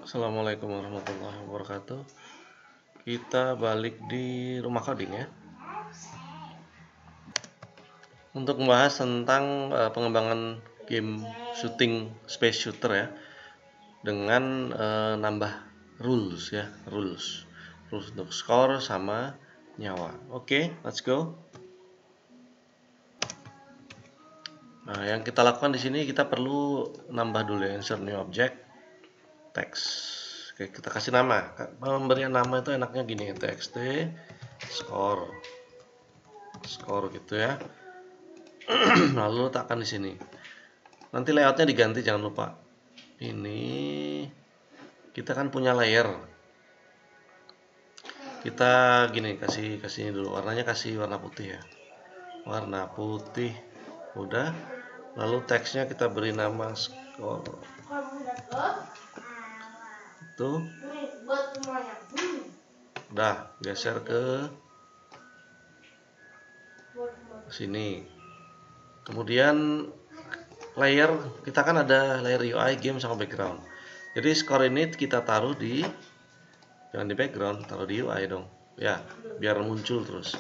Assalamualaikum warahmatullahi wabarakatuh. Kita balik di rumah coding ya, untuk membahas tentang pengembangan game shooting space shooter ya, dengan nambah rules ya, rules untuk skor sama nyawa. Oke, let's go. Nah, yang kita lakukan di sini kita perlu nambah dulu ya, insert new object text. Oke, kita kasih nama. Pemberian nama itu enaknya gini, txt score gitu ya. Lalu letakkan di sini. Nanti layoutnya diganti, jangan lupa. Ini kita kan punya layer. Kita gini, kasih ini dulu, warnanya kasih warna putih ya. Warna putih. Udah. Lalu teksnya kita beri nama score. Itu. Udah, geser ke sini. Kemudian layer, kita kan ada layer UI, game sama background. Jadi skor ini kita taruh di, jangan di background, taruh di UI dong ya, biar muncul terus.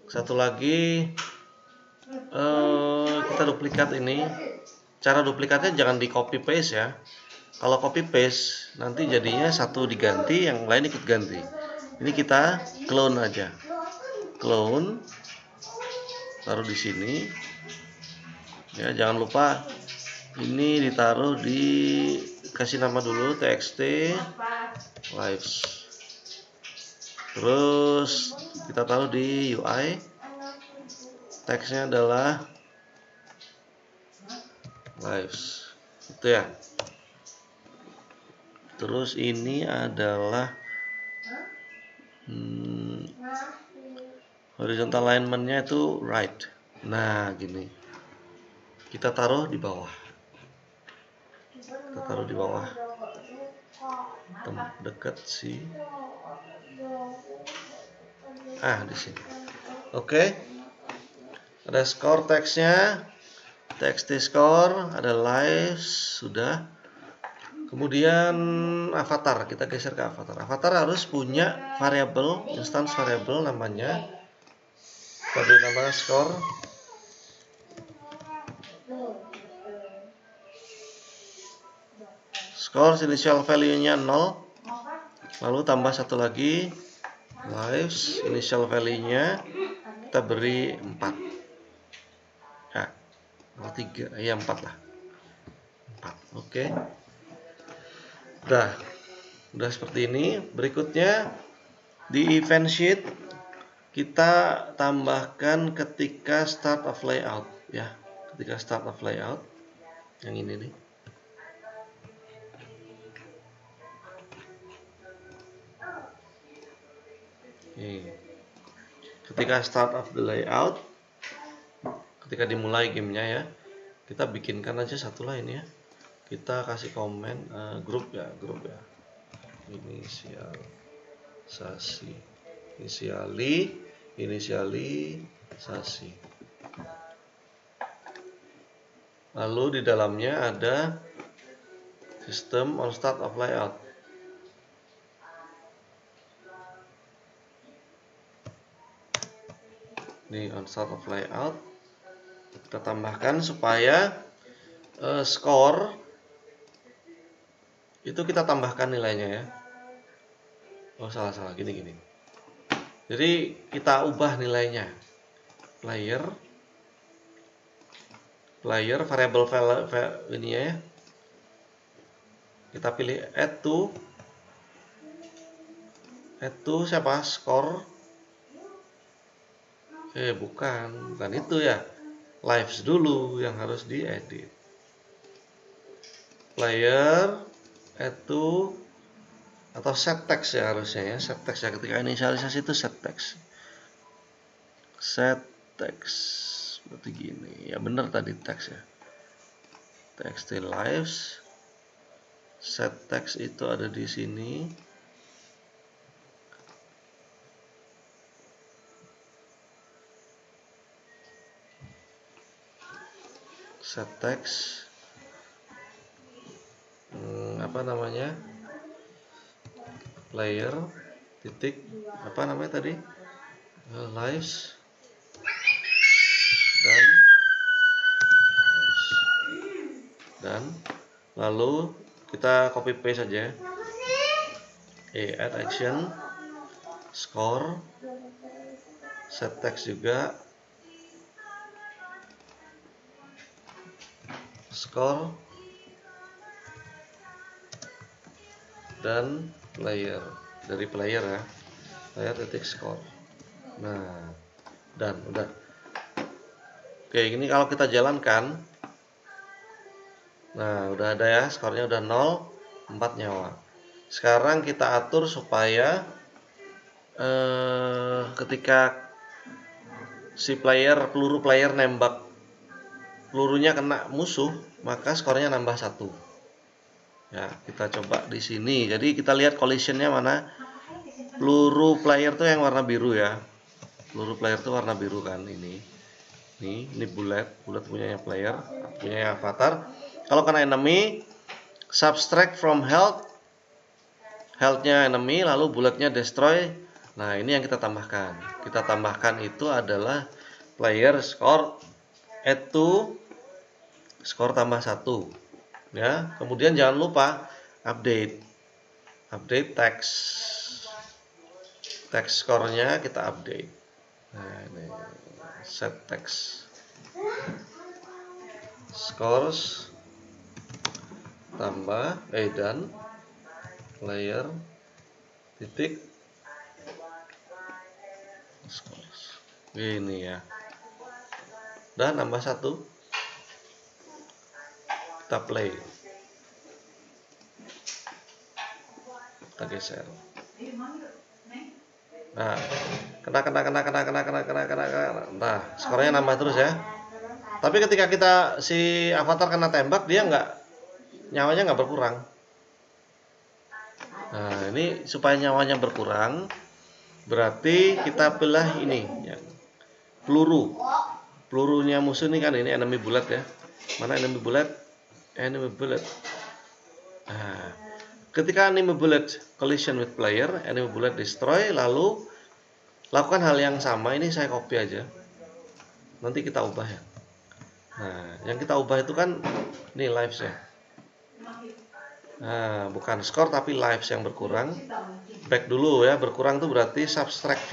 Satu lagi, kita duplikat ini. Cara duplikatnya jangan di copy paste ya. Kalau copy paste nanti jadinya satu diganti, yang lain ikut ganti. Ini kita clone aja, clone, taruh di sini ya. Jangan lupa ini ditaruh di, kasih nama dulu txt lives, terus kita taruh di UI, teksnya adalah lives itu ya. Terus ini adalah horizontal alignment-nya itu right. Nah gini, kita taruh di bawah, dekat sih, di sini. Oke. Ada score teksnya, txt score, ada lives, sudah. Kemudian avatar, kita geser ke avatar. Avatar harus punya variabel, instance variabel namanya, pada nama score. Score initial value-nya 0. Lalu tambah satu lagi, lives, initial value-nya kita beri 4. Ya, 3, ya 4 lah. 4. Oke. Udah seperti ini. Berikutnya di event sheet kita tambahkan ketika start of layout ya. Ketika start of layout yang ini nih. Ketika start of the layout, ketika dimulai gamenya ya, kita bikinkan aja satu line ya. Kita kasih komen grup ya, inisialisasi. Lalu di dalamnya ada system on start of layout. Ini on start of layout kita tambahkan supaya score itu kita tambahkan nilainya ya. Oh salah, gini. Jadi kita ubah nilainya. Player variable ini ya. Kita pilih add to siapa? Score. Bukan itu ya. Lives dulu yang harus diedit. Player add to atau set text ya harusnya ya, set text ya. Ketika inisialisasi itu set text seperti gini ya, bener tadi teks ya, txt lives, set text itu ada di sini. Set text apa namanya, player titik apa namanya tadi, lives dan lalu kita copy paste saja. Add action, score, set text juga, score, dan player, dari player ya, player titik score. Nah, dan udah. Oke, ini kalau kita jalankan, nah udah ada ya, skornya udah 0, 4 nyawa. Sekarang kita atur supaya ketika si peluru player nembak, pelurunya kena musuh, maka skornya nambah 1. Ya, kita coba di sini. Jadi kita lihat collisionnya mana. Peluru player tuh yang warna biru ya. Peluru player tuh warna biru kan ini. Ini bullet punya player, punya avatar. Kalau kena enemy, subtract from health-nya enemy, lalu bulletnya destroy. Nah, ini yang kita tambahkan. Kita tambahkan itu adalah player score add to skor tambah 1. Ya, kemudian jangan lupa update text skornya kita update. Nah, ini set text scores tambah dan player titik scores. Ini ya. Dan nambah 1. Kita play. Kita geser. Nah, kena. Nah, skornya nambah terus ya. Tapi ketika si avatar kena tembak, dia nyawanya nggak berkurang. Nah, ini supaya nyawanya berkurang, berarti kita pilih ini ya. Pelurunya musuh ini kan, ini enemy bullet ya. Mana enemy bullet? Nah, ketika enemy bullet collision with player, enemy bullet destroy, lalu lakukan hal yang sama. Ini saya copy aja. Nanti kita ubah ya. Nah, yang kita ubah itu kan ini lives ya. Nah, bukan skor tapi lives yang berkurang. Back dulu ya, berkurang itu berarti subtract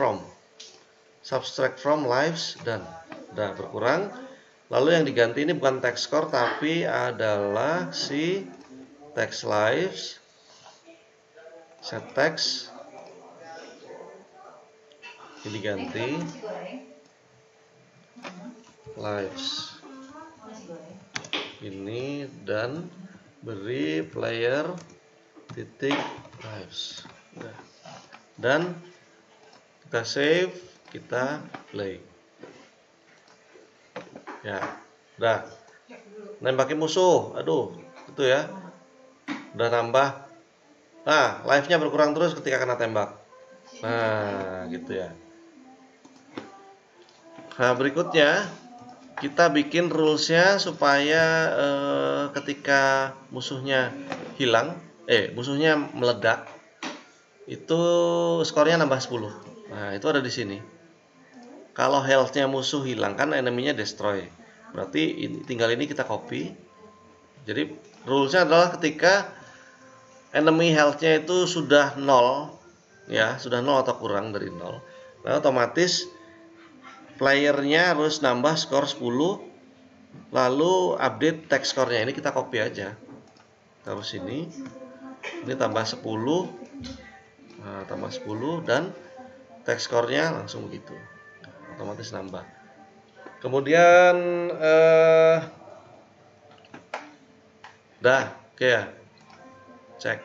from lives dan udah berkurang. Lalu yang diganti ini bukan text score tapi adalah si text lives, set text ini diganti lives ini dan beri player titik lives. Dan kita save, kita play. Ya, udah nembakin musuh. Aduh, itu ya. Udah nambah. Nah, life-nya berkurang terus ketika kena tembak. Nah, gitu ya. Nah, berikutnya kita bikin rules-nya supaya ketika musuhnya hilang, musuhnya meledak, itu skornya nambah 10. Nah, itu ada di sini. Kalau health-nya musuh hilang kan enemy-nya destroy. Berarti tinggal ini kita copy. Jadi rules-nya adalah ketika enemy health-nya itu sudah 0 ya, sudah 0 atau kurang dari 0. Nah, otomatis playernya harus nambah skor 10. Lalu update text skornya. Ini kita copy aja. Taruh sini. Ini tambah 10. Nah, tambah 10 dan text skornya langsung begitu. Otomatis nambah. Kemudian oke ya. Cek.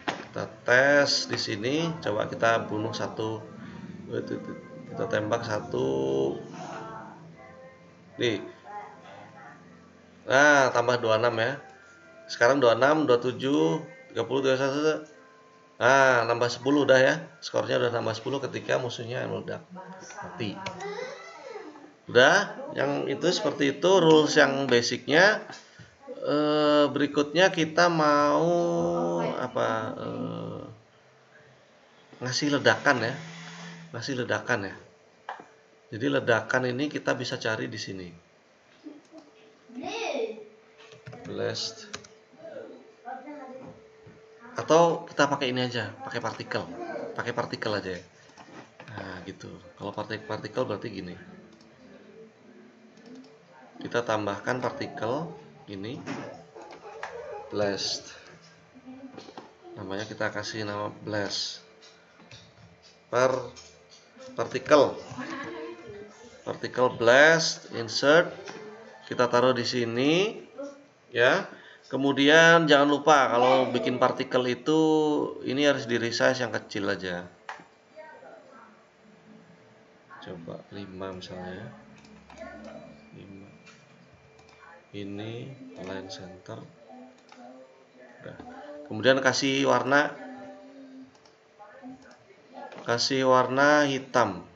Kita tes di sini, coba kita bunuh satu. Kita tembak satu. Nih. Nah, tambah 26 ya. Sekarang 26, 27, 30, 31. Nah, nambah 10 udah ya. Skornya udah nambah 10 ketika musuhnya meledak. Mati. Udah, yang itu seperti itu rules yang basicnya. berikutnya kita mau apa, ngasih ledakan ya, jadi ledakan ini kita bisa cari di sini, blast, atau kita pakai ini aja, pakai partikel aja ya. Nah gitu, kalau partikel berarti gini, kita tambahkan partikel ini, blast, namanya kita kasih nama blast, partikel blast, insert, kita taruh di sini ya. Kemudian jangan lupa kalau bikin partikel itu ini harus di resize yang kecil aja, coba 5 misalnya, 5 ini align center. Udah. Kemudian kasih warna hitam,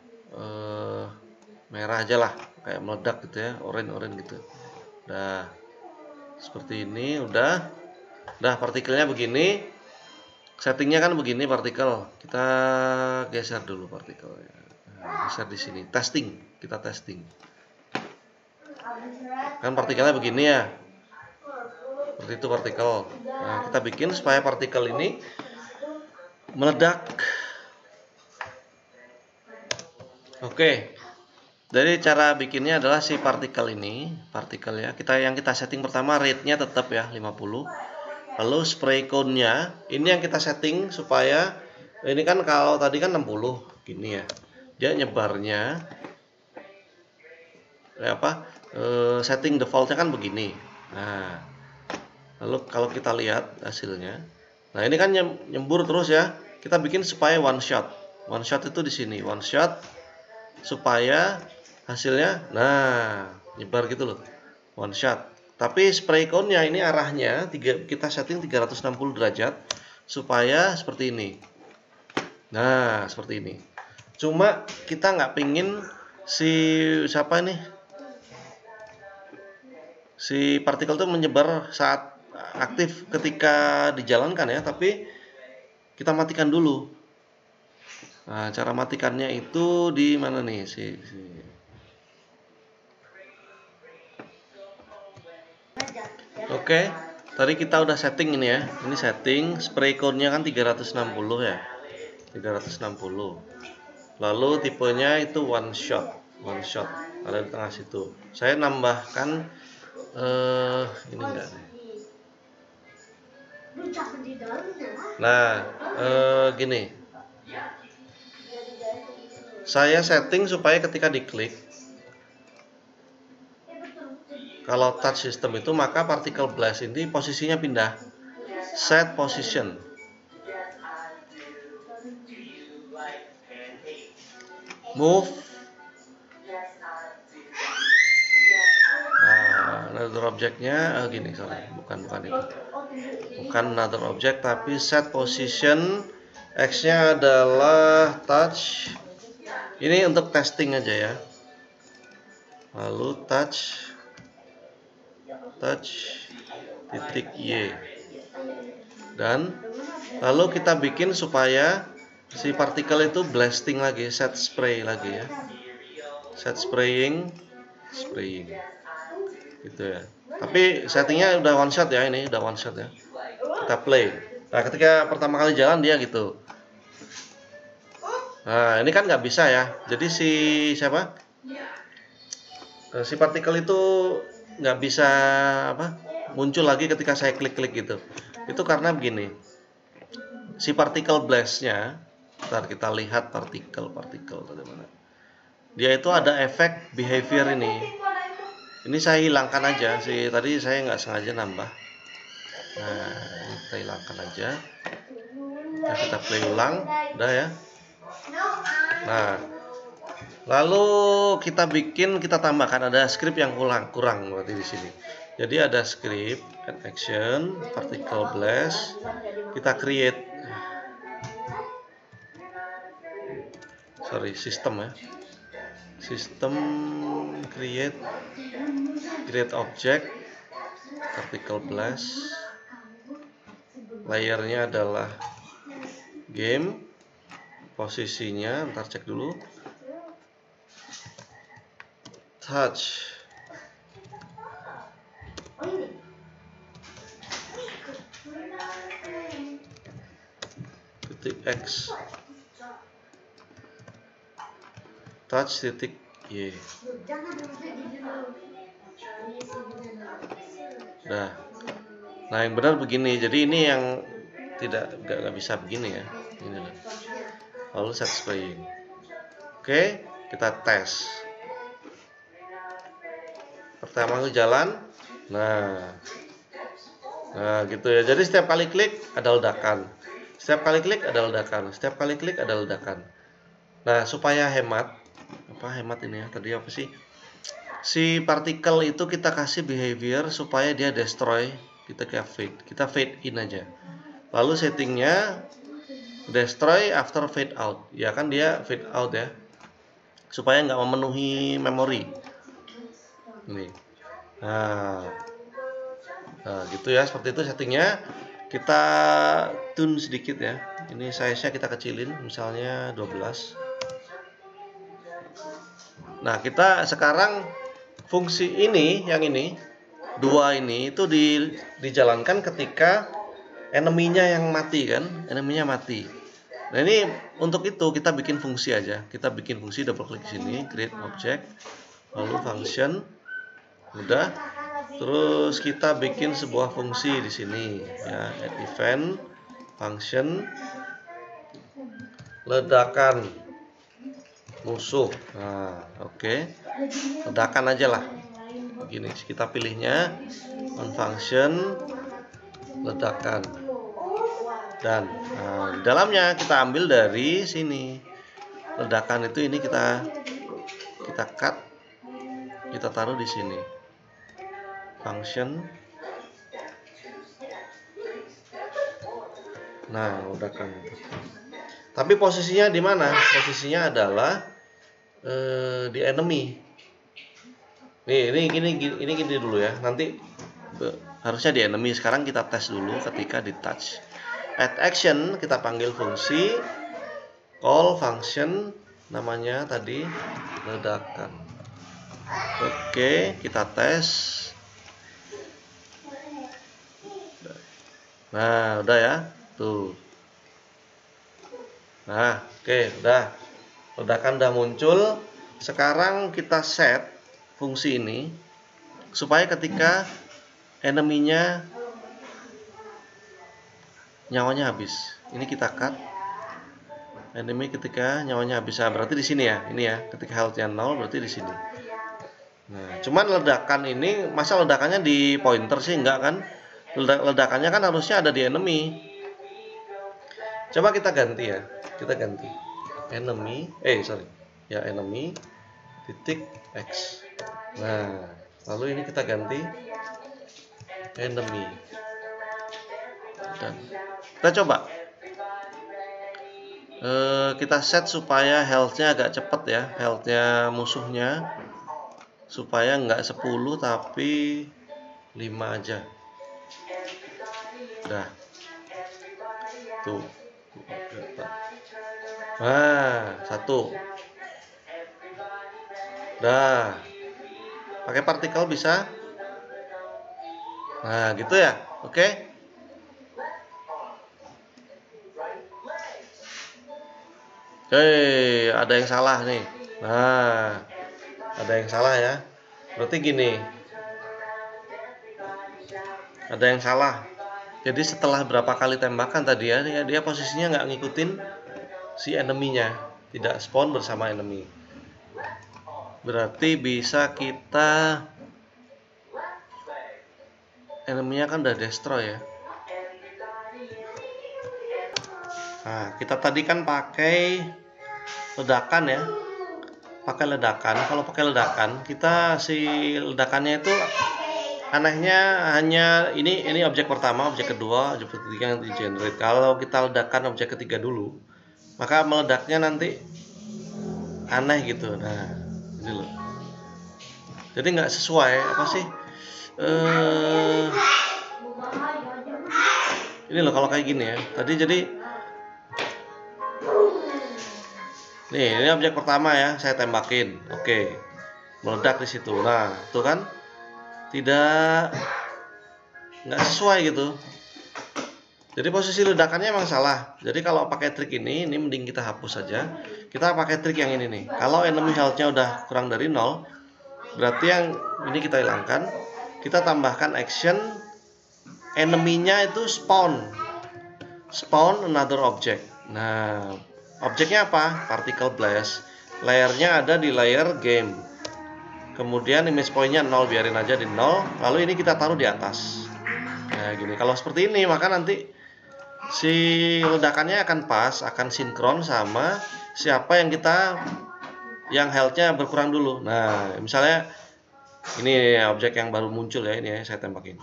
merah aja lah, kayak meledak gitu ya, oranye gitu. Udah seperti ini, udah partikelnya begini, settingnya kan begini partikel. Kita geser dulu partikelnya, geser di sini, kita testing. Kan partikelnya begini ya, seperti itu partikel. Nah, kita bikin supaya partikel ini meledak. Oke. Jadi cara bikinnya adalah si partikel ya. Yang kita setting pertama rate-nya tetap ya 50. Lalu spray cone-nya ini yang kita setting supaya ini kan kalau tadi kan 60 gini ya. Dia nyebarnya setting defaultnya kan begini. Nah, lalu kalau kita lihat hasilnya, nah ini kan nyembur terus ya. Kita bikin supaya one shot. One shot itu di sini, one shot supaya hasilnya nyebar gitu loh, one shot. Tapi spray cone-nya ini arahnya kita setting 360 derajat supaya seperti ini. Nah seperti ini. Cuma kita nggak pingin si partikel itu menyebar saat aktif ketika dijalankan ya, tapi kita matikan dulu. Nah, cara matikannya itu di mana nih? Oke, tadi kita udah setting ini ya. Ini setting spray cone-nya kan 360 ya. 360. Lalu tipenya itu one shot. Ada di tengah situ. Saya nambahkan ini enggak nih. Nah, gini. Saya setting supaya ketika diklik, kalau touch system itu maka particle blast ini posisinya pindah. Set position. Move. Another objectnya gini, sorry, bukan itu. Bukan another object, tapi set position. X-nya adalah touch. Ini untuk testing aja ya. Lalu touch titik Y. Dan lalu kita bikin supaya si partikel itu blasting lagi, set spray lagi ya. Set spraying gitu ya. Tapi settingnya udah one shot ya, ini udah one shot ya. Kita play. Nah, ketika pertama kali jalan dia gitu. Nah, ini kan nggak bisa ya. Jadi si partikel itu nggak bisa muncul lagi ketika saya klik-klik gitu. Itu karena begini. Si partikel blast-nya, ntar kita lihat partikel tadi mana. Dia itu ada efek behavior ini. Ini saya hilangkan aja. Tadi saya nggak sengaja nambah. Nah, ini kita hilangkan aja. Nah, kita play ulang, udah ya. Nah, lalu kita tambahkan ada script yang kurang berarti di sini. Jadi ada script add action particle blast, kita create system ya. System create object, Particle blast. Layernya adalah game. Posisinya, ntar cek dulu. Touch. Titik X. Touch titik Y. Nah, yang benar begini. Jadi ini yang nggak bisa begini ya. Ini loh. Lalu set spraying. Oke, kita tes. Pertama jalan. Nah gitu ya. Jadi setiap kali klik ada ledakan. Setiap kali klik ada ledakan. Setiap kali klik ada ledakan. Nah, supaya hemat ini ya. Tadi apa sih? Si partikel itu kita kasih behavior supaya dia destroy. Kita fade in aja. Lalu settingnya destroy after fade out. Ya kan dia fade out ya. Supaya nggak memenuhi memori. Ini. Nah, gitu ya, seperti itu settingnya. Kita tune sedikit ya. Ini size-nya kita kecilin, misalnya 12. Nah, kita sekarang fungsi ini, yang ini, 2 ini itu dijalankan ketika enemy-nya yang mati kan, enemy-nya mati. Nah, ini untuk itu kita bikin fungsi aja. Kita bikin fungsi, double klik sini, create object, lalu function. Udah. Terus kita bikin sebuah fungsi di sini ya, add event function ledakan musuh. Nah, oke. Ledakan aja lah. Begini kita pilihnya on function ledakan. Dan di dalamnya kita ambil dari sini. Ledakan itu ini kita cut, kita taruh di sini. Function. Nah, ledakan. Tapi posisinya di mana? Posisinya adalah di enemy. Nih, ini gini dulu ya. Nanti harusnya di enemy. Sekarang kita tes dulu ketika di touch. Add action, kita panggil fungsi call function, namanya tadi ledakan. Oke, kita tes. Nah, udah ya. Tuh. Nah, oke, udah. Ledakan udah muncul. Sekarang kita set fungsi ini supaya ketika enemy-nya nyawanya habis. Ini kita cut. Enemy ketika nyawanya habis. Nah, berarti di sini ya. Ini ya. Ketika health-nya 0 berarti di sini. Nah, cuman ledakan ini, masa ledakannya di pointer sih? Enggak kan? Ledakannya kan harusnya ada di enemy. Coba kita ganti ya. Kita ganti enemy, enemy titik X. Nah, lalu ini kita ganti enemy. Dan kita coba kita set supaya health-nya agak cepet ya, health-nya musuhnya, supaya nggak 10 tapi 5 aja. Udah. Tuh. Nah, 1. Udah. Pakai partikel bisa. Nah, gitu ya. Oke. Ada yang salah nih. Nah, ada yang salah ya. Berarti gini. Ada yang salah. Jadi setelah berapa kali tembakan tadi ya, dia posisinya nggak ngikutin si enemy-nya, tidak spawn bersama enemy. Berarti bisa kita, enemy-nya kan udah destroy ya. Nah, kita tadi kan pakai ledakan ya, pakai ledakan. Kalau pakai ledakan, kita si ledakannya itu anehnya hanya ini objek pertama, objek kedua, objek ketiga yang di generate. Kalau kita ledakan objek ketiga dulu, maka meledaknya nanti aneh gitu. Nah, ini loh. Jadi nggak sesuai apa sih? Ini loh kalau kayak gini ya. Tadi jadi nih, ini objek pertama ya, saya tembakin. Oke. Meledak di situ. Nah, tuh kan nggak sesuai gitu. Jadi posisi ledakannya emang salah. Jadi kalau pakai trik ini mending kita hapus saja. Kita pakai trik yang ini nih. Kalau enemy health-nya udah kurang dari 0, berarti yang ini kita hilangkan. Kita tambahkan action enemy-nya itu spawn another object. Nah, objeknya apa? Particle blast. Layernya ada di layer game. Kemudian image point-nya 0, biarin aja di 0. Lalu ini kita taruh di atas. Nah, gini. Kalau seperti ini, maka nanti si ledakannya akan pas, akan sinkron sama siapa yang health-nya berkurang dulu. Nah, misalnya ini objek yang baru muncul ya, ini ya, saya tembakin.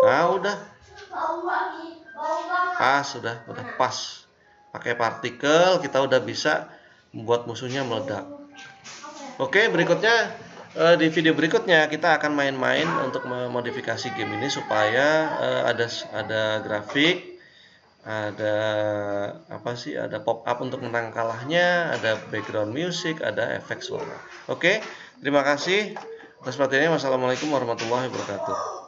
Nah, udah pas. Pakai partikel kita udah bisa membuat musuhnya meledak. Oke, berikutnya di video berikutnya kita akan main-main untuk memodifikasi game ini supaya ada grafik, ada ada pop up untuk menang kalahnya, ada background music, ada efek suara. Oke, terima kasih atas perhatiannya. Wassalamualaikum warahmatullahi wabarakatuh.